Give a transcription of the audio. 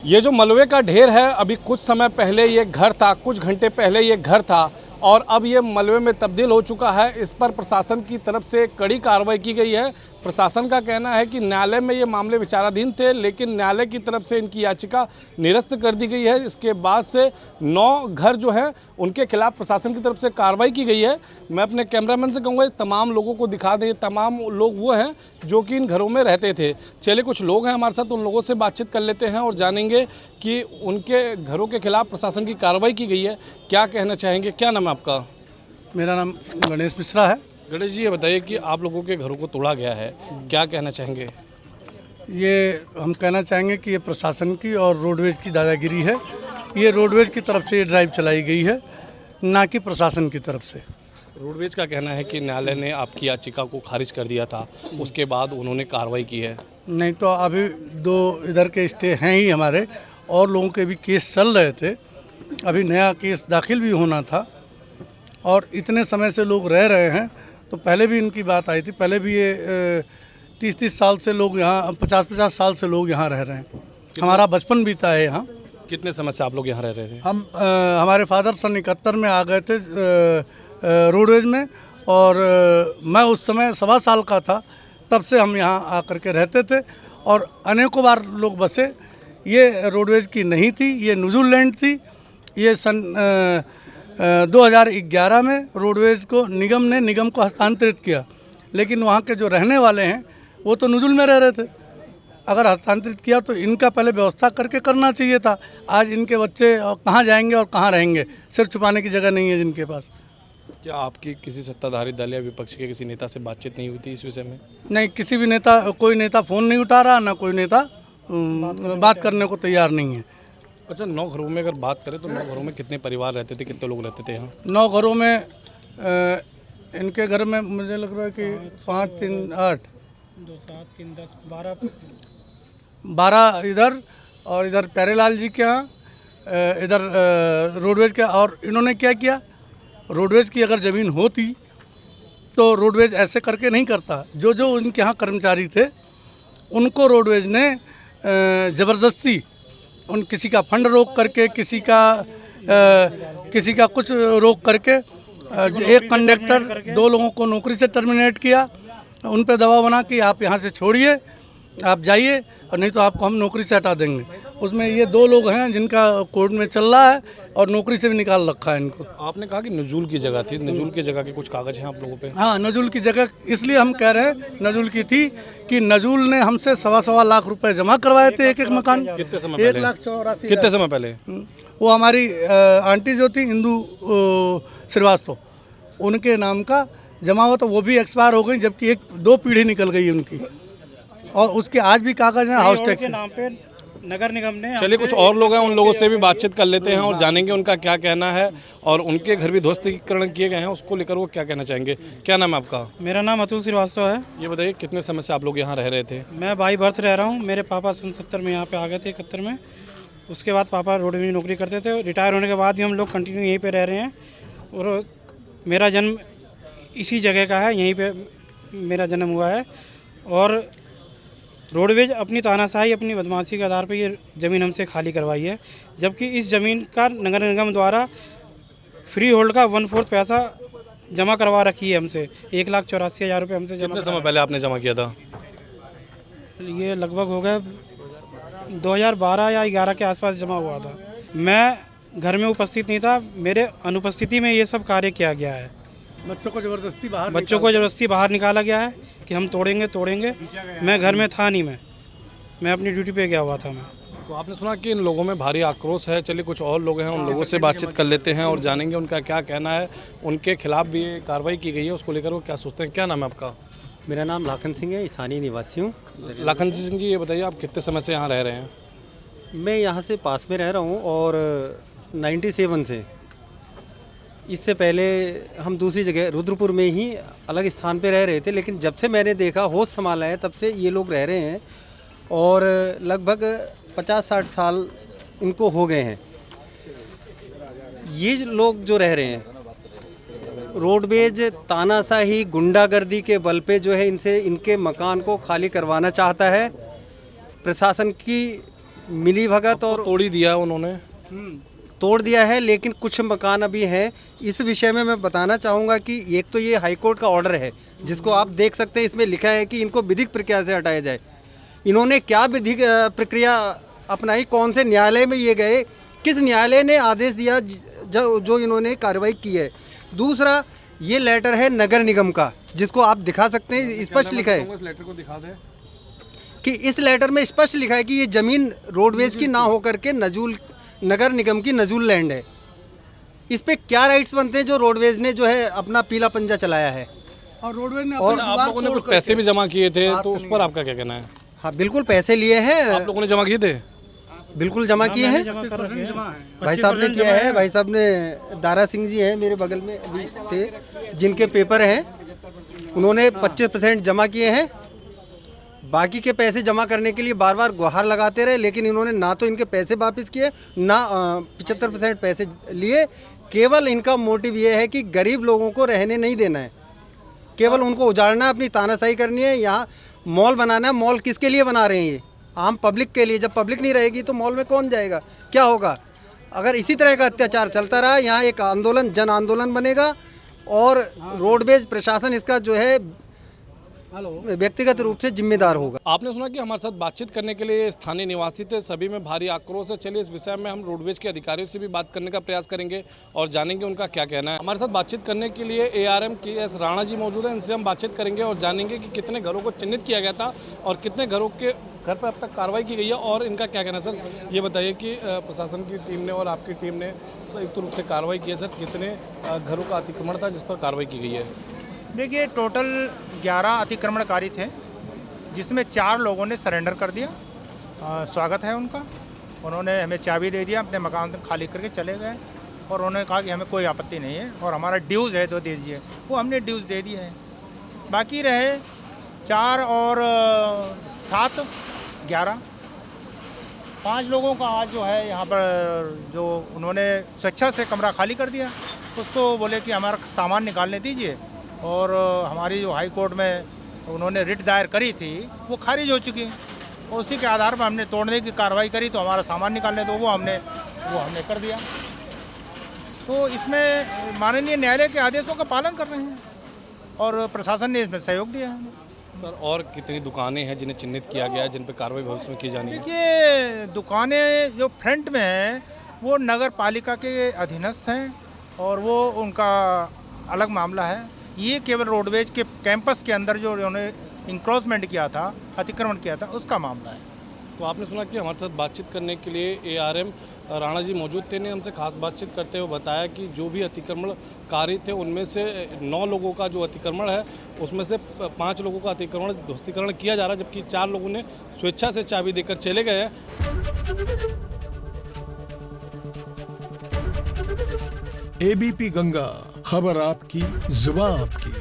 ये जो मलबे का ढेर है, अभी कुछ समय पहले ये घर था, कुछ घंटे पहले ये घर था और अब ये मलबे में तब्दील हो चुका है। इस पर प्रशासन की तरफ से कड़ी कार्रवाई की गई है। प्रशासन का कहना है कि न्यायालय में ये मामले विचाराधीन थे, लेकिन न्यायालय की तरफ से इनकी याचिका निरस्त कर दी गई है। इसके बाद से 9 घर जो हैं उनके खिलाफ प्रशासन की तरफ से कार्रवाई की गई है। मैं अपने कैमरामैन से कहूँगा तमाम लोगों को दिखा दें, तमाम लोग वो हैं जो कि इन घरों में रहते थे। चलिए कुछ लोग हैं हमारे साथ, उन लोगों से बातचीत कर लेते हैं और जानेंगे कि उनके घरों के खिलाफ प्रशासन की कार्रवाई की गई है। क्या कहना चाहेंगे? क्या नाम है आपका? मेरा नाम गणेश मिश्रा है। गणेश जी, ये बताइए कि आप लोगों के घरों को तोड़ा गया है, क्या कहना चाहेंगे? ये हम कहना चाहेंगे कि ये प्रशासन की और रोडवेज की दादागिरी है। ये रोडवेज की तरफ से ये ड्राइव चलाई गई है, ना कि प्रशासन की तरफ से। रोडवेज का कहना है कि न्यायालय ने आपकी याचिका को खारिज कर दिया था, उसके बाद उन्होंने कार्रवाई की है। नहीं तो अभी 2 इधर के स्टे हैं ही हमारे, और लोगों के भी केस चल रहे थे। अभी नया केस दाखिल भी होना था और इतने समय से लोग रह रहे हैं। तो पहले भी इनकी बात आई थी, पहले भी ये 30-30 साल से लोग यहाँ, 50-50 साल से लोग यहाँ रह रहे हैं। हमारा बचपन बीता है यहाँ। कितने समय से आप लोग यहाँ रह रहे थे? हम हमारे फादर सन 71 में आ गए थे रोडवेज में, और मैं उस समय 1.25 साल का था। तब से हम यहाँ आकर के रहते थे और अनेकों बार लोग बसे। ये रोडवेज की नहीं थी, ये नुजुल लैंड थी। ये सन 2011 में रोडवेज को निगम को हस्तांतरित किया, लेकिन वहाँ के जो रहने वाले हैं वो तो नुजुल में रह रहे थे। अगर हस्तांतरित किया तो इनका पहले व्यवस्था करके करना चाहिए था। आज इनके बच्चे कहाँ जाएंगे और कहाँ रहेंगे? सिर छुपाने की जगह नहीं है जिनके पास। क्या आपकी किसी सत्ताधारी दल या विपक्ष के किसी नेता से बातचीत नहीं हुई थी इस विषय में? नहीं, किसी भी नेता, कोई नेता फ़ोन नहीं उठा रहा, ना कोई नेता बात करने को तैयार नहीं है। अच्छा, 9 घरों में अगर बात करें तो 9 घरों में कितने परिवार रहते थे, कितने लोग रहते थे यहाँ? 9 घरों में इनके घर में मुझे लग रहा है कि 5, 3, 8, 2, 7, 3, 10, 12 इधर, और इधर प्यारेलाल जी के यहाँ, इधर रोडवेज के। और इन्होंने क्या किया, रोडवेज की अगर ज़मीन होती तो रोडवेज ऐसे करके नहीं करता। जो जो उनके यहाँ कर्मचारी थे उनको रोडवेज ने ज़बरदस्ती, उन किसी का फंड रोक करके, किसी का कुछ रोक करके, एक कंडक्टर 2 लोगों को नौकरी से टर्मिनेट किया। उन पे दबाव बना कि आप यहाँ से छोड़िए, आप जाइए, और नहीं तो आपको हम नौकरी से हटा देंगे। उसमें ये 2 लोग हैं जिनका कोर्ट में चल रहा है और नौकरी से भी निकाल रखा है इनको। आपने कहा कि नजूल की जगह थी, नजूल की जगह के कुछ कागज हैं आप लोगों पे? हाँ, नजूल की जगह इसलिए हम कह रहे हैं नजूल की थी कि नजूल ने हमसे 1.25 लाख रुपए जमा करवाए थे, एक मकान। कितने समय पहले? 1,84,000। कितने समय पहले? वो हमारी आंटी जो थी इंदू श्रीवास्तव, उनके नाम का जमा हुआ, तो वो भी एक्सपायर हो गई, जबकि 1-2 पीढ़ी निकल गई उनकी, और उसके आज भी कागज हैं हाउस टैक्स के नाम पे नगर निगम ने। चलिए कुछ और लोग हैं, उन लोगों से भी बातचीत कर लेते हैं और जानेंगे उनका क्या कहना है, और उनके घर भी ध्वस्तीकरण किए गए हैं, उसको लेकर वो क्या कहना चाहेंगे। क्या नाम है आपका? मेरा नाम अतुल श्रीवास्तव है। ये बताइए कितने समय से आप लोग यहाँ रह रहे थे? मैं बाई बर्थ रह रहा हूँ। मेरे पापा सन 70 में यहाँ पे आ गए थे, 71 में। उसके बाद पापा रोडवेज में नौकरी करते थे। रिटायर होने के बाद भी हम लोग कंटिन्यू यहीं पर रह रहे हैं, और मेरा जन्म इसी जगह का है, यहीं पर मेरा जन्म हुआ है। और रोडवेज अपनी तानाशाही, अपनी बदमाशी के आधार पर ये ज़मीन हमसे खाली करवाई है, जबकि इस ज़मीन का नगर निगम द्वारा फ्री होल्ड का 1/4 पैसा जमा करवा रखी है हमसे। 1,84,000 रुपये हमसे जमा। कितने समय पहले आपने जमा किया था? ये लगभग हो गया 2012 या 11 के आसपास जमा हुआ था। मैं घर में उपस्थित नहीं था, मेरे अनुपस्थिति में ये सब कार्य किया गया है। बच्चों को ज़बरदस्ती बाहर निकाला गया है कि हम तोड़ेंगे। मैं घर में था नहीं, मैं अपनी ड्यूटी पे गया हुआ था। मैं तो आपने सुना कि इन लोगों में भारी आक्रोश है। चलिए कुछ और लोग हैं, उन लोगों से बातचीत कर लेते हैं और जानेंगे उनका क्या कहना है। उनके खिलाफ भी कार्रवाई की गई है, उसको लेकर वो क्या सोचते हैं। क्या नाम है आपका? मेरा नाम लाखन सिंह है, स्थानीय निवासी हूँ। लाखन सिंह जी, ये बताइए आप कितने समय से यहाँ रह रहे हैं? मैं यहाँ से पास में रह रहा हूँ, और 97 से। इससे पहले हम दूसरी जगह रुद्रपुर में ही अलग स्थान पे रह रहे थे, लेकिन जब से मैंने देखा, होश संभाला है, तब से ये लोग रह रहे हैं, और लगभग 50-60 साल इनको हो गए हैं। ये लोग जो रह रहे हैं, रोडवेज तानाशाही, गुंडागर्दी के बल पे जो है इनसे इनके मकान को खाली करवाना चाहता है। प्रशासन की मिली भगत और तोड़ी दिया उन्होंने। तोड़ दिया है, लेकिन कुछ मकान अभी हैं। इस विषय में मैं बताना चाहूँगा कि एक तो ये हाई कोर्ट का ऑर्डर है जिसको आप देख सकते हैं, इसमें लिखा है कि इनको विधिक प्रक्रिया से हटाया जाए। इन्होंने क्या विधिक प्रक्रिया अपनाई, कौन से न्यायालय में ये गए, किस न्यायालय ने आदेश दिया जो इन्होंने कार्रवाई की है। दूसरा, ये लेटर है नगर निगम का, जिसको आप दिखा सकते हैं, स्पष्ट लिखा है इस लेटर को दिखा दें कि इस लेटर में स्पष्ट लिखा है कि ये ज़मीन रोडवेज की ना होकर के नगर निगम की नजूल लैंड है। इस पे क्या राइट्स बनते हैं जो रोडवेज ने जो है अपना पीला पंजा चलाया है। और रोडवेज ने और आप लोगों ने कुछ पैसे भी जमा किए थे, तो उस पर आपका क्या कहना है? हाँ बिल्कुल, पैसे लिए हैं, आप लोगों ने जमा किए थे? बिल्कुल जमा किए हैं। भाई साहब ने किया है, भाई साहब ने, दारा सिंह जी हैं मेरे बगल में अभी थे, जिनके पेपर हैं, उन्होंने 25% जमा किए हैं। बाकी के पैसे जमा करने के लिए बार बार गुहार लगाते रहे, लेकिन इन्होंने ना तो इनके पैसे वापस किए, ना 75% पैसे लिए। केवल इनका मोटिव ये है कि गरीब लोगों को रहने नहीं देना है, केवल उनको उजाड़ना है, अपनी तानाशाही करनी है। यहाँ मॉल बनाना है। मॉल किसके लिए बना रहे हैं? ये आम पब्लिक के लिए। जब पब्लिक नहीं रहेगी तो मॉल में कौन जाएगा? क्या होगा? अगर इसी तरह का अत्याचार चलता रहा, यहाँ एक आंदोलन, जन आंदोलन बनेगा और रोडवेज प्रशासन इसका जो है व्यक्तिगत रूप से जिम्मेदार होगा। आपने सुना कि हमारे साथ बातचीत करने के लिए स्थानीय निवासी थे, सभी में भारी आक्रोश है। चलिए इस विषय में हम रोडवेज के अधिकारियों से भी बात करने का प्रयास करेंगे और जानेंगे उनका क्या कहना है। हमारे साथ बातचीत करने के लिए ARM KS राणा जी मौजूद हैं, इनसे हम बातचीत करेंगे और जानेंगे कि कितने घरों को चिन्हित किया गया था और कितने घरों के घर पर अब तक कार्रवाई की गई है और इनका क्या कहना है। सर ये बताइए कि प्रशासन की टीम ने और आपकी टीम ने संयुक्त रूप से कार्रवाई की है। सर कितने घरों का अतिक्रमण था जिस पर कार्रवाई की गई है? देखिए, टोटल 11 अतिक्रमणकारी थे, जिसमें 4 लोगों ने सरेंडर कर दिया। स्वागत है उनका। उन्होंने हमें चाबी दे दिया, अपने मकान खाली करके चले गए और उन्होंने कहा कि हमें कोई आपत्ति नहीं है और हमारा ड्यूज़ है तो दे दीजिए। वो हमने ड्यूज़ दे दिए हैं। बाकी रहे 4 और 7 11 5 लोगों का आज जो है यहाँ पर जो उन्होंने स्वेच्छा से कमरा खाली कर दिया। उसको बोले कि हमारा सामान निकालने दीजिए, और हमारी जो हाई कोर्ट में उन्होंने रिट दायर करी थी वो खारिज हो चुकी है, और उसी के आधार पर हमने तोड़ने की कार्रवाई करी। तो हमारा सामान निकालने दो, वो हमने कर दिया। तो इसमें माननीय न्यायालय के आदेशों का पालन कर रहे हैं और प्रशासन ने इसमें सहयोग दिया है। सर और कितनी दुकानें हैं जिन्हें चिन्हित किया गया है, जिन पर कार्रवाई भविष्य में की जानी है? देखिए, दुकानें जो फ्रंट में हैं वो नगर पालिका के अधीनस्थ हैं और वो उनका अलग मामला है। ये केवल रोडवेज के कैंपस के अंदर जो उन्होंने इंक्रोचमेंट किया था, अतिक्रमण किया था, उसका मामला है। तो आपने सुना कि हमारे साथ बातचीत करने के लिए ARM राणा जी मौजूद थे। ने हमसे खास बातचीत करते हुए बताया कि जो भी अतिक्रमणकारी थे उनमें से 9 लोगों का जो अतिक्रमण है उसमें से 5 लोगों का ध्वस्तीकरण किया जा रहा है, जबकि 4 लोगों ने स्वेच्छा से चाबी देकर चले गए हैं। ABP गंगा, खबर आपकी, जुबान आपकी।